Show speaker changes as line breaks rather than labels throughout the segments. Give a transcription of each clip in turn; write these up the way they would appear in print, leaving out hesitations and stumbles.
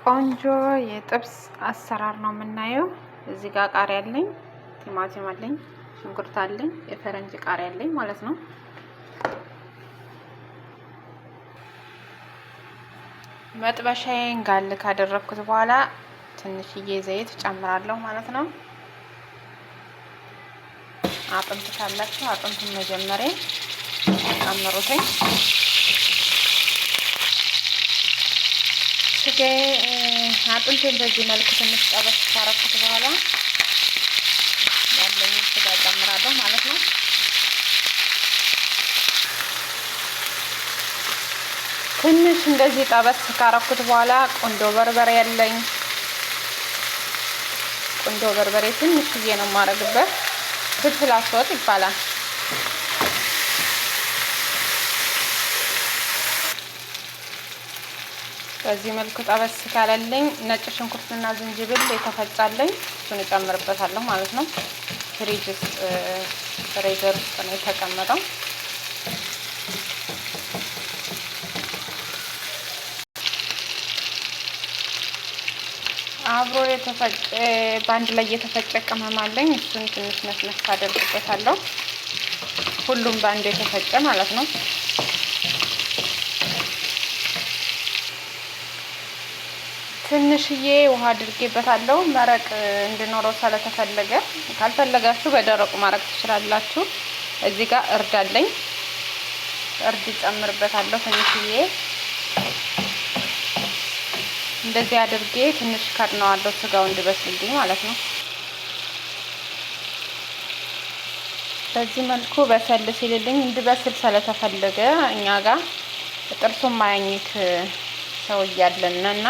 ቆንጆ የጥብስ አሰራር ነው የምናየው። እዚህ ጋር ቃሪያ አለኝ፣ ቲማቲም አለኝ፣ ሽንኩርት አለኝ፣ የፈረንጅ ቃሪያ አለኝ ማለት ነው። መጥበሻዬን ጋል ካደረኩት በኋላ ትንሽዬ ዘይት ጨምራለሁ ማለት ነው። አጥንት ካላችሁ አጥንቱን መጀመሪያ ጨምሩትኝ። አጥንቴን በዚህ መልኩ ትንሽ ጠበስ ካረኩት በኋላ ያለኝ ስጋ ጨምራለሁ ማለት ነው። ትንሽ እንደዚህ ጠበስ ካረኩት በኋላ ቁንዶ በርበሬ ያለኝ፣ ቁንዶ በርበሬ ትንሽዬ ነው የማረግበት። ፍልፍል አስወጥ ይባላል። በዚህ መልኩ ጠበስ ካለልኝ ነጭ ሽንኩርትና ዝንጅብል የተፈጫለኝ እሱን እጨምርበታለሁ ማለት ነው። ፍሪዘር ውስጥ ነው የተቀመጠው። አብሮ የተፈጨ በአንድ ላይ የተፈጨ ቅመም አለኝ። እሱን ትንሽ መስመስ አደርግበታለሁ። ሁሉም በአንድ የተፈጨ ማለት ነው። ትንሽዬ ውሃ አድርጌበታለሁ መረቅ እንዲኖረው ስለተፈለገ። ካልፈለጋችሁ በደረቁ ማረቅ ትችላላችሁ። እዚህ ጋር እርድ አለኝ። እርድ ጨምርበታለሁ ትንሽዬ። እንደዚህ አድርጌ ትንሽ ከድነዋለሁ ስጋው እንዲበስልልኝ ማለት ነው። በዚህ መልኩ በሰል ሲልልኝ እንዲበስል ስለተፈለገ እኛ ጋር ጥርሱን ማያኝክ ሰው እያለንና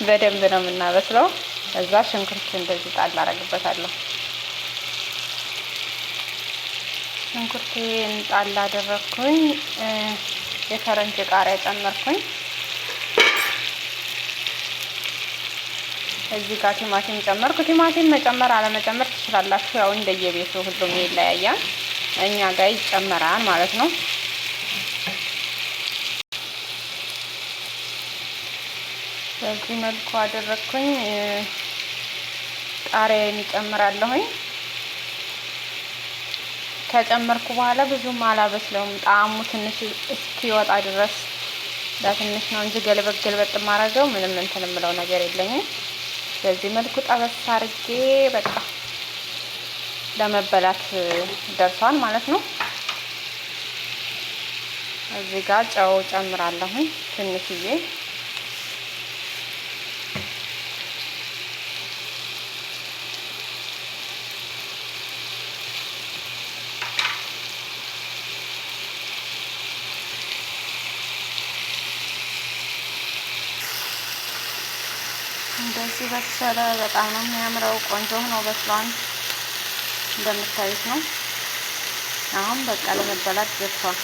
በደንብ ነው የምናበስለው። እዛ ሽንኩርት እንደዚህ ጣል አደርግበታለሁ። ሽንኩርቴን ጣል አደረኩኝ። የፈረንጅ ቃሪያ ጨመርኩኝ። እዚህ ጋር ቲማቲም ጨመርኩ። ቲማቲም መጨመር አለመጨመር ትችላላችሁ። ያው እንደየቤቱ ሁሉም ይለያያል። እኛ ጋር ይጨመራል ማለት ነው። በዚህ መልኩ አደረኩኝ። ቃሪያን እጨምራለሁኝ። ከጨመርኩ በኋላ ብዙም አላበስለውም። ጣዕሙ ትንሽ እስኪወጣ ድረስ ለትንሽ ነው እንጂ ገልበጥ ማረገው ምንም እንትን የምለው ነገር የለኝም። በዚህ መልኩ ጠበስ አድርጌ በቃ ለመበላት ደርሷል ማለት ነው። እዚህ ጋር ጨው ጨምራለሁኝ ትንሽዬ። እንደዚህ በሰለ። በጣም ነው የሚያምረው። ቆንጆ ነው በስሏል። እንደምታዩት ነው። አሁን በቃ ለመበላት ደርሷል።